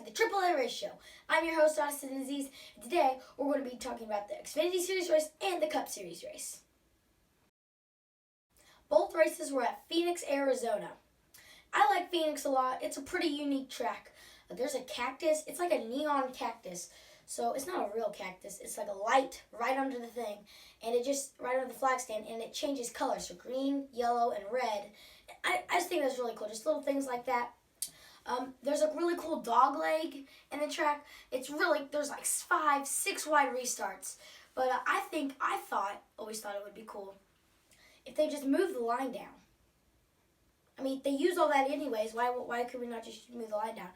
to the AAA Racing Show. I'm your host, Austin Aziz, and today we're going to be talking about the Xfinity Series race and the Cup Series race. Both races were at Phoenix, Arizona. I like Phoenix a lot. It's a pretty unique track. There's a cactus. It's like a neon cactus. So it's not a real cactus. It's like a light right under the thing, and it just right under the flag stand, and it changes colors, so green, yellow, and red. I just think that's really cool. Just little things like that. There's a really cool dog leg in the track. It's really, there's like 5, 6 wide restarts. But always thought it would be cool if they just move the line down. I mean, they use all that anyways. Why could we not just move the line down?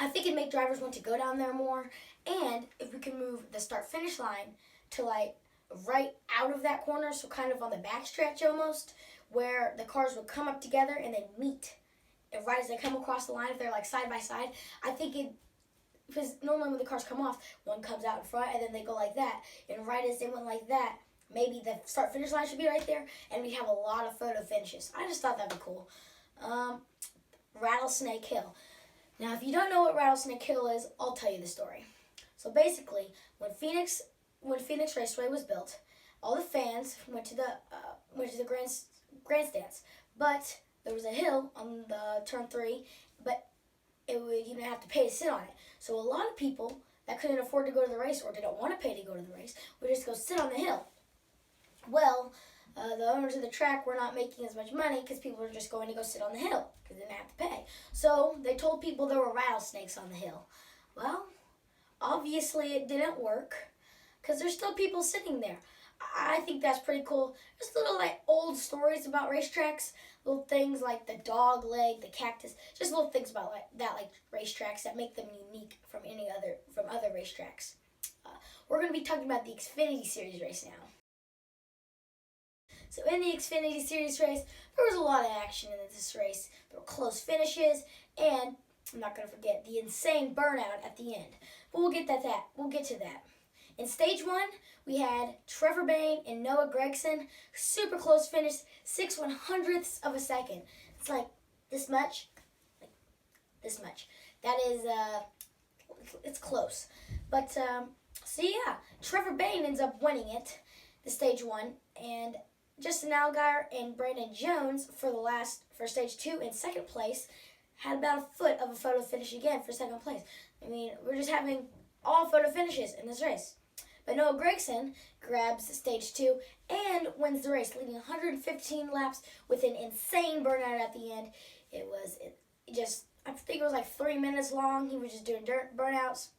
I think it'd make drivers want to go down there more. And if we can move the start-finish line to like right out of that corner, so kind of on the backstretch almost, where the cars would come up together and then meet. And right as they come across the line, if they're like side by side, I think because normally when the cars come off, one comes out in front and then they go like that. And right as they went like that, maybe the start-finish line should be right there, and we'd have a lot of photo finishes. I just thought that'd be cool. Rattlesnake Hill. Now, if you don't know what Rattlesnake Hill is, I'll tell you the story. So basically, when Phoenix Raceway was built, all the fans went to the grandstands, but there was a hill on the turn 3, but you didn't have to pay to sit on it. So a lot of people that couldn't afford to go to the race or didn't want to pay to go to the race would just go sit on the hill. Well, the owners of the track were not making as much money because people were just going to go sit on the hill because they didn't have to pay. So they told people there were rattlesnakes on the hill. Well, obviously it didn't work because there's still people sitting there. I think that's pretty cool. Just little like old stories about racetracks, little things like the dog leg, the cactus, just little things about like racetracks that make them unique from other racetracks. We're going to be talking about the Xfinity Series race now. So in the Xfinity Series race, there was a lot of action in this race. There were close finishes, and I'm not going to forget the insane burnout at the end. But we'll get to that. In stage 1, we had Trevor Bayne and Noah Gragson. Super close finish, 6/100ths of a second. It's like this much. Like this much. That is, it's close. But, so yeah, Trevor Bayne ends up winning it, the stage 1, and Justin Allgaier and Brandon Jones for stage 2 in second place had about a foot of a photo finish again for second place. I mean, we're just having all photo finishes in this race. But Noah Gragson grabs stage 2 and wins the race, leading 115 laps with an insane burnout at the end. I think it was like 3 minutes long. He was just doing dirt burnouts.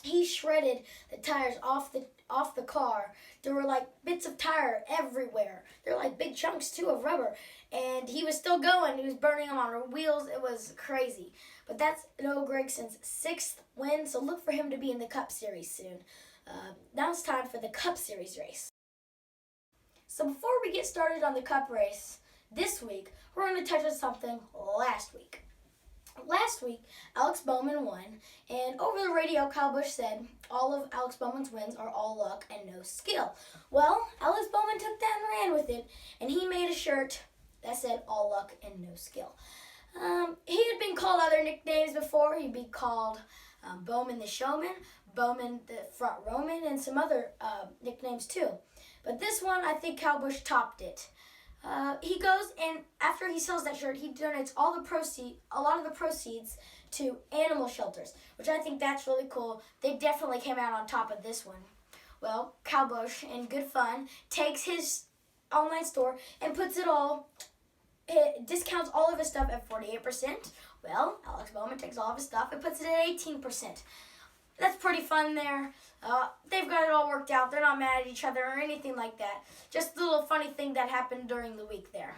He shredded the tires off the car. There were like bits of tire everywhere. There were like big chunks too of rubber. And he was still going. He was burning them on our wheels. It was crazy. But that's Noah Gragson's 6th win, so look for him to be in the Cup Series soon. Now it's time for the Cup Series race. So before we get started on the Cup race, this week, we're going to touch on something last week. Last week, Alex Bowman won, and over the radio, Kyle Busch said all of Alex Bowman's wins are all luck and no skill. Well, Alex Bowman took that and ran with it, and he made a shirt that said all luck and no skill. He had been called other nicknames before. He'd be called Bowman the Showman, Bowman the Front Roman, and some other nicknames too. But this one, I think Kyle Busch topped it. He goes, and after he sells that shirt, he donates a lot of the proceeds to animal shelters, which I think that's really cool. They definitely came out on top of this one. Well, Kyle Busch, in good fun, takes his online store and discounts all of his stuff at 48%. Well, Alex Bowman takes all of his stuff and puts it at 18%. That's pretty fun there. They've got it all worked out. They're not mad at each other or anything like that. Just a little funny thing that happened during the week there.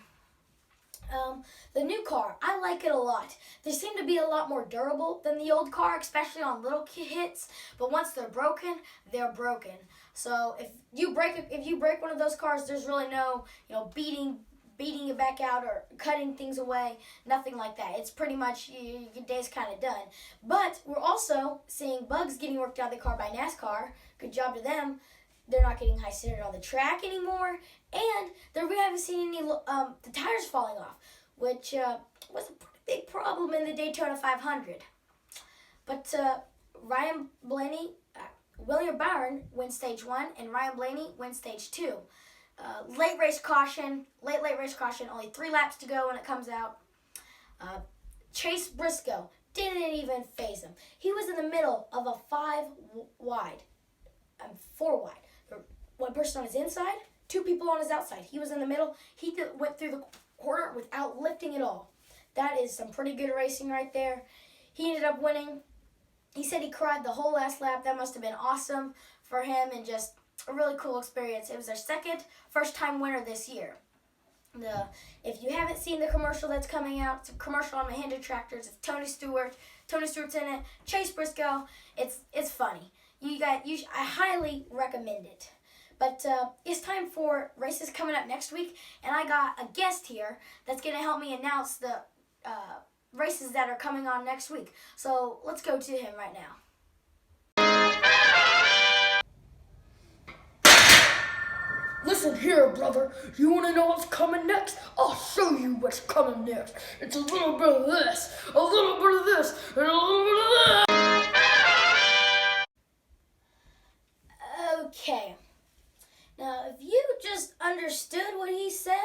The new car, I like it a lot. They seem to be a lot more durable than the old car, especially on little hits. But once they're broken, they're broken. So if you break one of those cars, there's really no beating it back out or cutting things away, nothing like that. It's pretty much your day's kind of done. But we're also seeing bugs getting worked out of the car by NASCAR. Good job to them. They're not getting high standard on the track anymore, and we haven't seen any the tires falling off, which was a pretty big problem in the Daytona 500. But Ryan Blaney, William Byron wins stage 1, and Ryan Blaney wins stage 2. Late race caution, only 3 laps to go when it comes out. Chase Briscoe didn't even phase him. He was in the middle of a 4 wide. One person on his inside, 2 people on his outside. He was in the middle. He went through the corner without lifting at all. That is some pretty good racing right there. He ended up winning. He said he cried the whole last lap. That must have been awesome for him and just a really cool experience. It was their first-time winner this year. If you haven't seen the commercial that's coming out, it's a commercial on Mahindra tractors. It's Tony Stewart. Tony Stewart's in it. Chase Briscoe. It's funny. I highly recommend it. But it's time for races coming up next week, and I got a guest here that's going to help me announce the races that are coming on next week. So let's go to him right now. Listen here, brother. You want to know what's coming next? I'll show you what's coming next. It's a little bit of this, a little bit of this, and a little bit of that. Okay. Now, if you just understood what he said,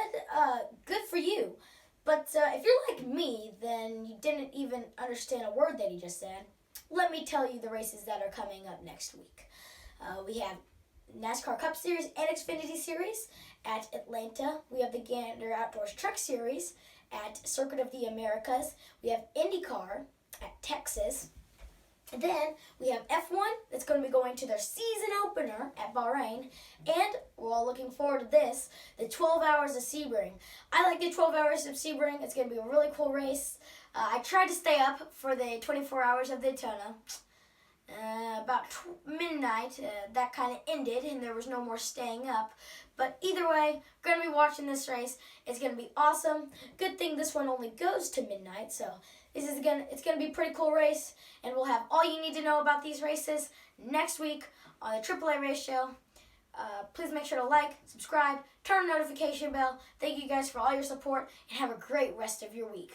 good for you. But if you're like me, then you didn't even understand a word that he just said. Let me tell you the races that are coming up next week. We have NASCAR Cup Series and Xfinity Series at Atlanta. We have the Gander Outdoors Truck Series at Circuit of the Americas. We have IndyCar at Texas. And then we have F1 that's going to be going to their season opener at Bahrain. And we're all looking forward to this, the 12 Hours of Sebring. I like the 12 Hours of Sebring. It's going to be a really cool race. I tried to stay up for the 24 Hours of Daytona. About midnight, that kind of ended, and there was no more staying up. But either way, we're going to be watching this race. It's going to be awesome. Good thing this one only goes to midnight, so it's going to be a pretty cool race, and we'll have all you need to know about these races next week on the AAA Race Show. Please make sure to like, subscribe, turn on the notification bell. Thank you guys for all your support, and have a great rest of your week.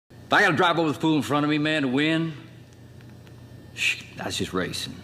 If I got to drive over the fool in front of me, man, to win, that's just racing.